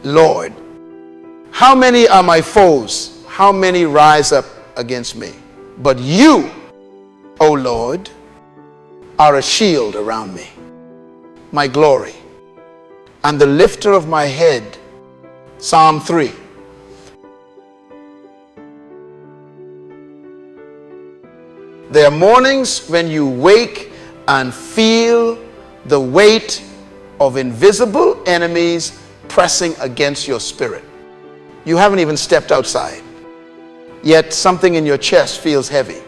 Lord, how many are my foes? How many rise up against me? But you, O Lord, are a shield around me, my glory, and the lifter of my head. Psalm 3. There are mornings when you wake and feel the weight of invisible enemies pressing against your spirit. You haven't even stepped outside, yet something in your chest feels heavy.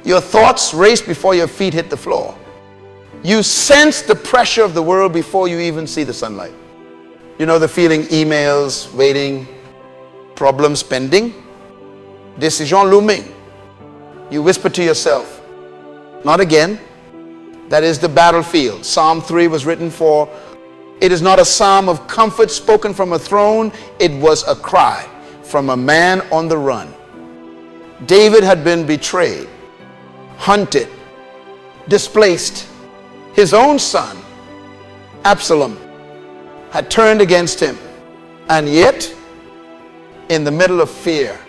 Your thoughts race before your feet hit the floor. You sense the pressure of the world before you even see the sunlight. You know the feeling, emails waiting, problems pending, décision looming. You whisper to yourself, not again. That is the battlefield. Psalm 3 was written for. It is not a psalm of comfort spoken from a throne. It was a cry from a man on the run. David had been betrayed, hunted, displaced. His own son, Absalom, had turned against him. And yet, in the middle of fear,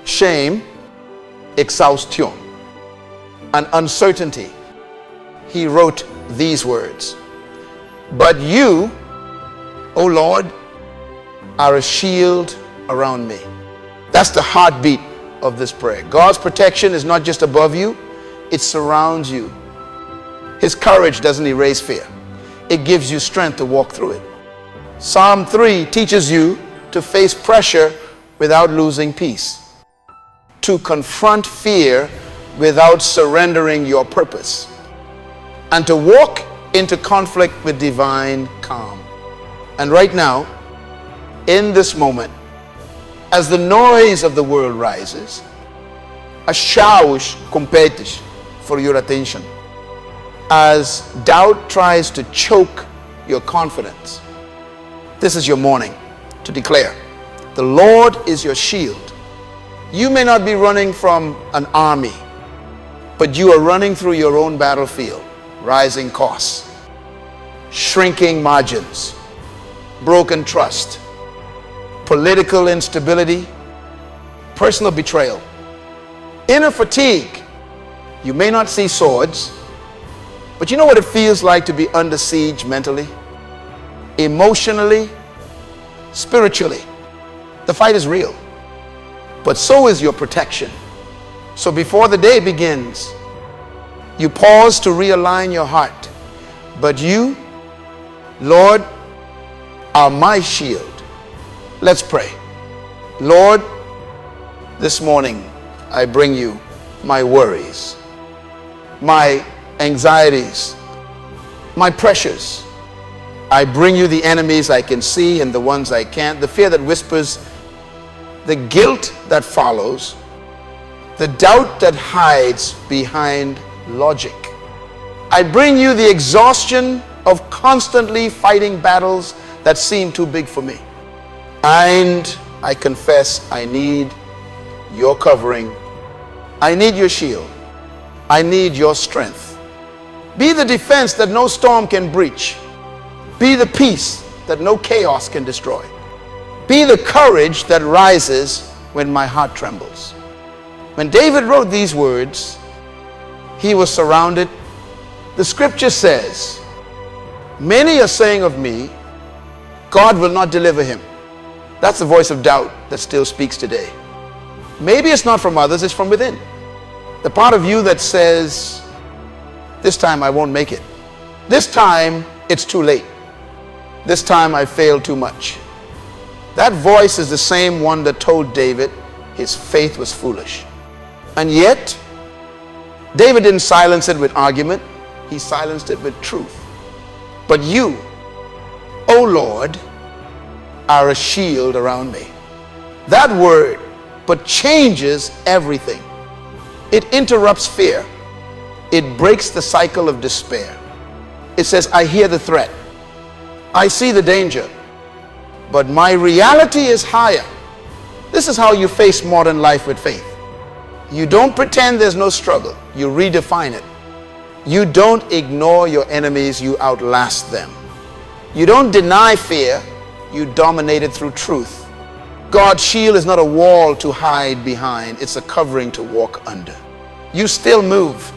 shame, exhaustion, and uncertainty, he wrote these words. But you, O Lord, are a shield around me. That's the heartbeat of this prayer. God's protection is not just above you, it surrounds you. His courage doesn't erase fear. It gives you strength to walk through it. Psalm 3 teaches you to face pressure without losing peace, to confront fear without surrendering your purpose, and to walk into conflict with divine calm. And right now, in this moment, as the noise of the world rises, a shoush competes for your attention. As doubt tries to choke your confidence, this is your morning to declare, the Lord is your shield. You may not be running from an army, but you are running through your own battlefield. Rising costs, shrinking margins, broken trust, political instability, personal betrayal, inner fatigue. You may not see swords, but you know what it feels like to be under siege mentally, emotionally, spiritually. The fight is real, but so is your protection. So before the day begins, you pause to realign your heart. But you, Lord, are my shield. Let's pray. Lord, this morning I bring you my worries, my anxieties, my pressures. I bring you the enemies I can see and the ones I can't, the fear that whispers, the guilt that follows, the doubt that hides behind logic. I bring you the exhaustion of constantly fighting battles that seem too big for me. And I confess I need your covering. I need your shield. I need your strength. Be the defense that no storm can breach. Be the peace that no chaos can destroy. Be the courage that rises when my heart trembles. When David wrote these words, he was surrounded. The scripture says, many are saying of me, God will not deliver him. That's the voice of doubt that still speaks today. Maybe it's not from others, it's from within. The part of you that says, this time I won't make it. This time it's too late. This time I failed too much. That voice is the same one that told David his faith was foolish. And yet, David didn't silence it with argument. He silenced it with truth. But you, O Lord, are a shield around me. That word, but changes everything. It interrupts fear. It breaks the cycle of despair. It says, I hear the threat. I see the danger. But my reality is higher. This is how you face modern life with faith. You don't pretend there's no struggle. You redefine it. You don't ignore your enemies. You outlast them. You don't deny fear. You dominate it through truth. God's shield is not a wall to hide behind. It's a covering to walk under. You still move,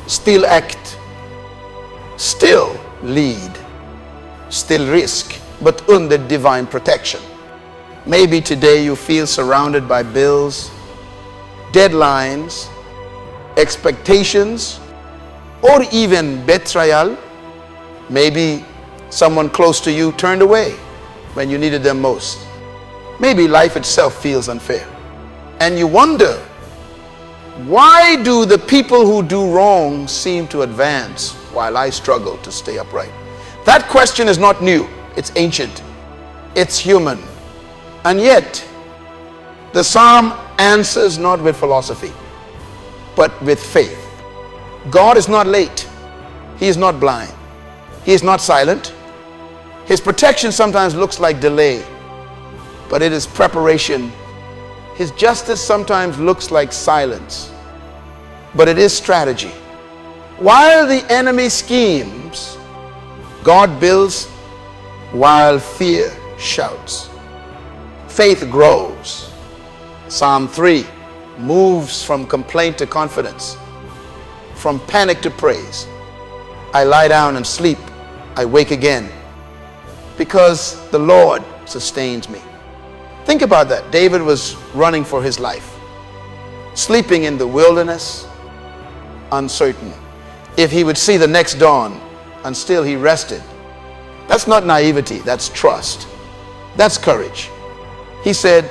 still act, still lead, still risk, but under divine protection. Maybe today you feel surrounded by bills, deadlines, expectations, or even betrayal. Maybe someone close to you turned away when you needed them most. Maybe life itself feels unfair. And you wonder, why do the people who do wrong seem to advance while I struggle to stay upright? That question is not new. It's ancient. It's human. And yet, the psalm answers not with philosophy, but with faith. God is not late. He is not blind. He is not silent. His protection sometimes looks like delay, but it is preparation. His justice sometimes looks like silence, but it is strategy. While the enemy schemes, God builds while fear shouts. Faith grows. Psalm 3 moves from complaint to confidence, from panic to praise. I lie down and sleep. I wake again because the Lord sustains me. Think about that. David was running for his life, sleeping in the wilderness, uncertain if he would see the next dawn, and still he rested. That's not naivety, that's trust. That's courage. He said,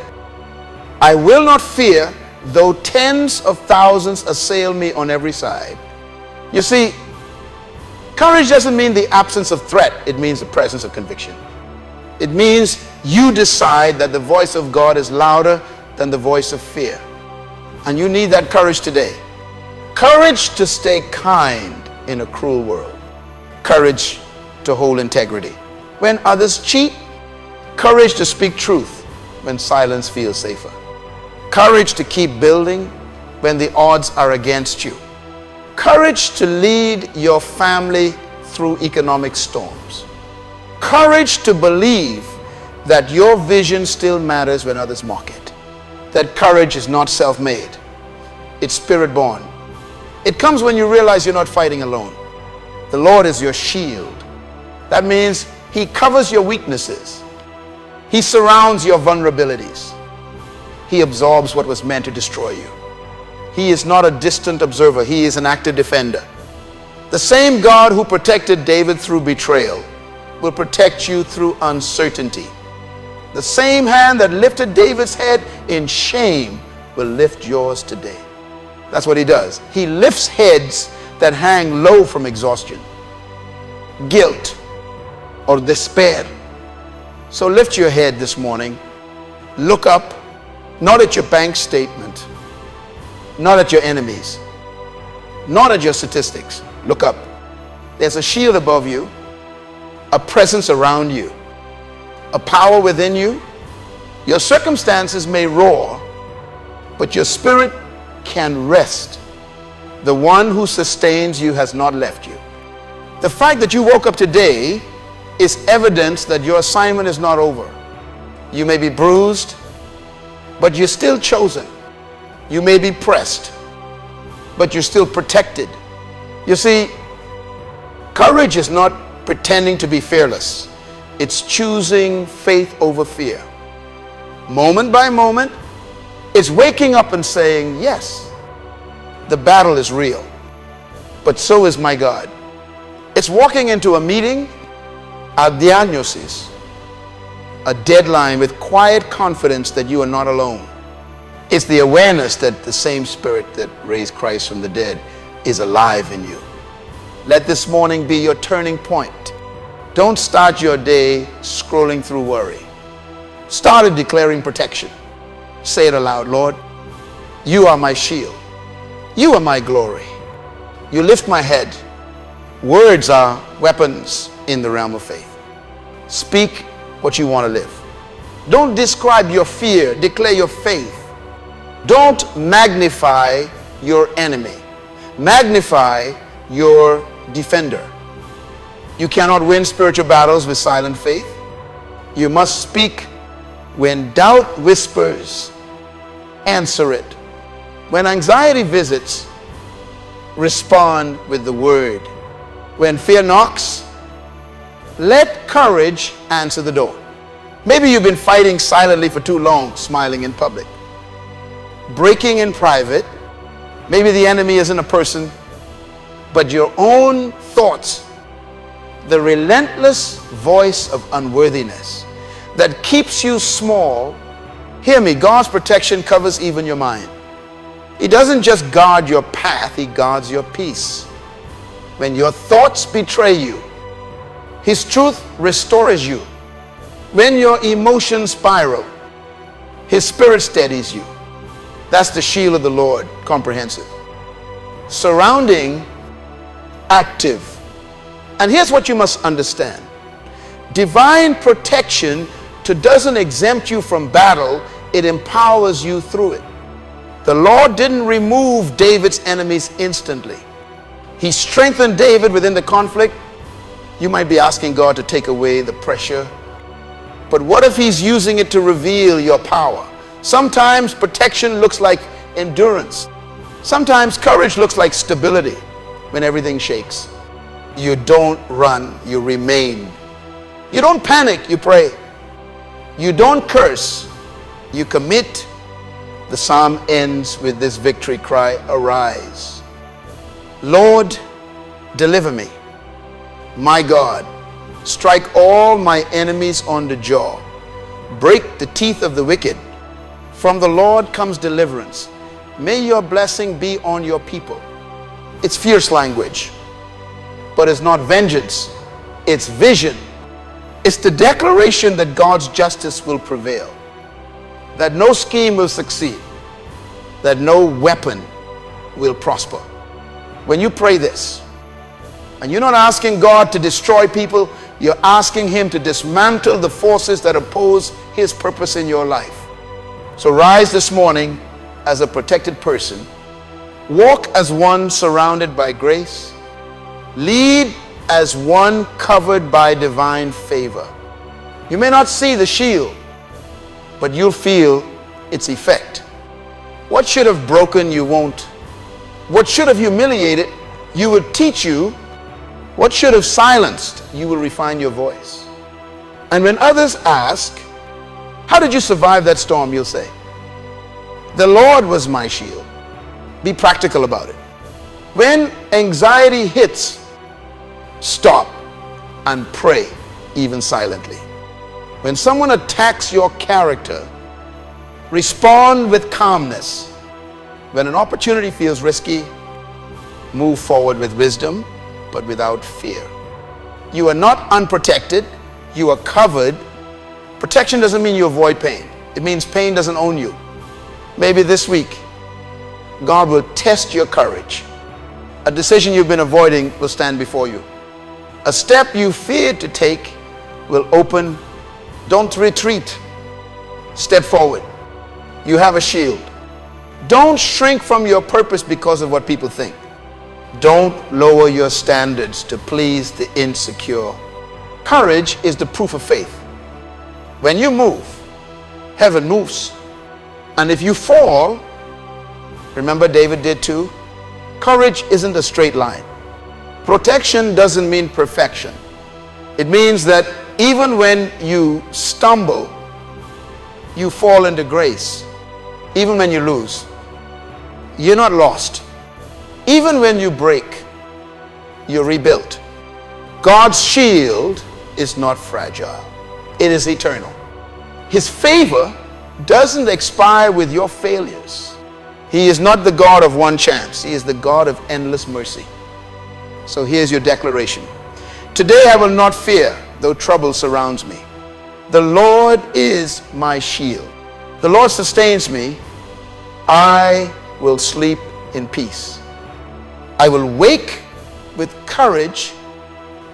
I will not fear though tens of thousands assail me on every side. You see, courage doesn't mean the absence of threat. It means the presence of conviction. It means you decide that the voice of God is louder than the voice of fear. And you need that courage today. Courage to stay kind in a cruel world. Courage to hold integrity when others cheat. Courage to speak truth when silence feels safer. Courage to keep building when the odds are against you. Courage to lead your family through economic storms. Courage to believe that your vision still matters when others mock it. That courage is not self-made. It's spirit-born. It comes when you realize you're not fighting alone. The Lord is your shield. That means He covers your weaknesses. He surrounds your vulnerabilities. He absorbs what was meant to destroy you. He is not a distant observer. He is an active defender. The same God who protected David through betrayal will protect you through uncertainty. The same hand that lifted David's head in shame will lift yours today. That's what He does. He lifts heads that hang low from exhaustion, guilt, or despair. So lift your head this morning. Look up, not at your bank statement, not at your enemies, not at your statistics. Look up. There's a shield above you, a presence around you, a power within you. Your circumstances may roar, but your spirit can rest. The one who sustains you has not left you. The fact that you woke up today is evidence that your assignment is not over. You may be bruised, but you're still chosen. You may be pressed, but you're still protected. You see, courage is not pretending to be fearless. It's choosing faith over fear. Moment by moment, it's waking up and saying, yes, the battle is real, but so is my God. It's walking into a meeting, a diagnosis, a deadline with quiet confidence that you are not alone. It's the awareness that the same Spirit that raised Christ from the dead is alive in you. Let this morning be your turning point. Don't start your day scrolling through worry. Start it declaring protection. Say it aloud, Lord, you are my shield. You are my glory. You lift my head. Words are weapons in the realm of faith. Speak what you want to live. Don't describe your fear. Declare your faith. Don't magnify your enemy. Magnify your defender. You cannot win spiritual battles with silent faith. You must speak when doubt whispers, answer it. When anxiety visits, respond with the word. When fear knocks, let courage answer the door. Maybe you've been fighting silently for too long, smiling in public, breaking in private. Maybe the enemy isn't a person, but your own thoughts, the relentless voice of unworthiness that keeps you small. Hear me, God's protection covers even your mind. He doesn't just guard your path, He guards your peace. When your thoughts betray you, His truth restores you. When your emotions spiral, His Spirit steadies you. That's the shield of the Lord, comprehensive. Surrounding, active. And here's what you must understand. Divine protection doesn't exempt you from battle, it empowers you through it. The Lord didn't remove David's enemies instantly. He strengthened David within the conflict. You might be asking God to take away the pressure, but what if He's using it to reveal your power? Sometimes protection looks like endurance. Sometimes courage looks like stability when everything shakes. You don't run, you remain. You don't panic, you pray. You don't curse, you commit. The psalm ends with this victory cry, arise. Lord, deliver me. My God, strike all my enemies on the jaw. Break the teeth of the wicked. From the Lord comes deliverance. May your blessing be on your people. It's fierce language, but it's not vengeance. It's vision. It's the declaration that God's justice will prevail, that no scheme will succeed, that no weapon will prosper. When you pray this, and you're not asking God to destroy people, you're asking Him to dismantle the forces that oppose His purpose in your life. So rise this morning as a protected person. Walk as one surrounded by grace. Lead as one covered by divine favor. You may not see the shield, but you'll feel its effect. What should have broken, you won't. What should have humiliated, you will teach you. What should have silenced, you will refine your voice. And when others ask, how did you survive that storm, you'll say, the Lord was my shield. Be practical about it. When anxiety hits, stop and pray, even silently. When someone attacks your character, respond with calmness. When an opportunity feels risky, move forward with wisdom, but without fear. You are not unprotected, you are covered. Protection doesn't mean you avoid pain. It means pain doesn't own you. Maybe this week, God will test your courage. A decision you've been avoiding will stand before you. A step you feared to take will open. Don't retreat. Step forward. You have a shield. Don't shrink from your purpose because of what people think. Don't lower your standards to please the insecure. Courage is the proof of faith. When you move, heaven moves. And if you fall, remember David did too, courage isn't a straight line. Protection doesn't mean perfection. It means that even when you stumble, you fall into grace. Even when you lose, you're not lost. Even when you break, you're rebuilt. God's shield is not fragile. It is eternal. His favor doesn't expire with your failures. He is not the God of one chance. He is the God of endless mercy. So here's your declaration. Today I will not fear, though trouble surrounds me. The Lord is my shield. The Lord sustains me. I will sleep in peace. I will wake with courage.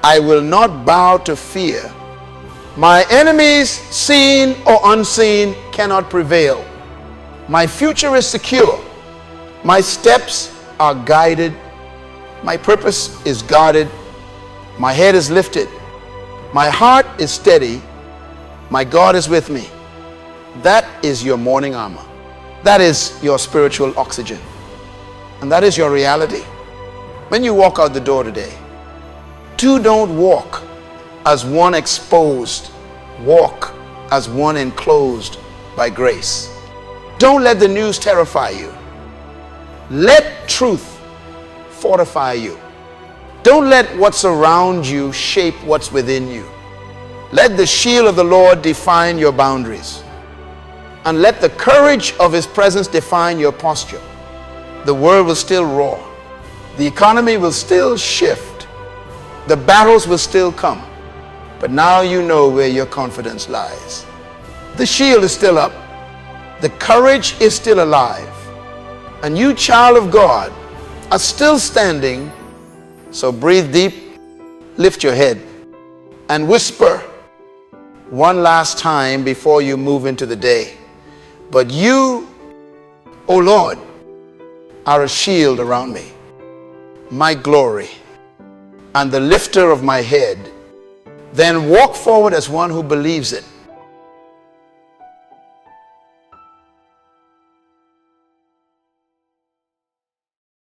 I will not bow to fear. My enemies, seen or unseen, cannot prevail. My future is secure. My steps are guided. My purpose is guarded. My head is lifted. My heart is steady. My God is with me. That is your morning armor. That is your spiritual oxygen. And that is your reality. When you walk out the door today, don't walk as one exposed. Walk as one enclosed by grace. Don't let the news terrify you. Let truth fortify you. Don't let what's around you shape what's within you. Let the shield of the Lord define your boundaries. And let the courage of His presence define your posture. The world will still roar. The economy will still shift. The battles will still come. But now you know where your confidence lies. The shield is still up. The courage is still alive. And you, child of God, are still standing. So breathe deep, lift your head, and whisper one last time before you move into the day. But you, O Lord, are a shield around me, my glory, and the lifter of my head. Then walk forward as one who believes it.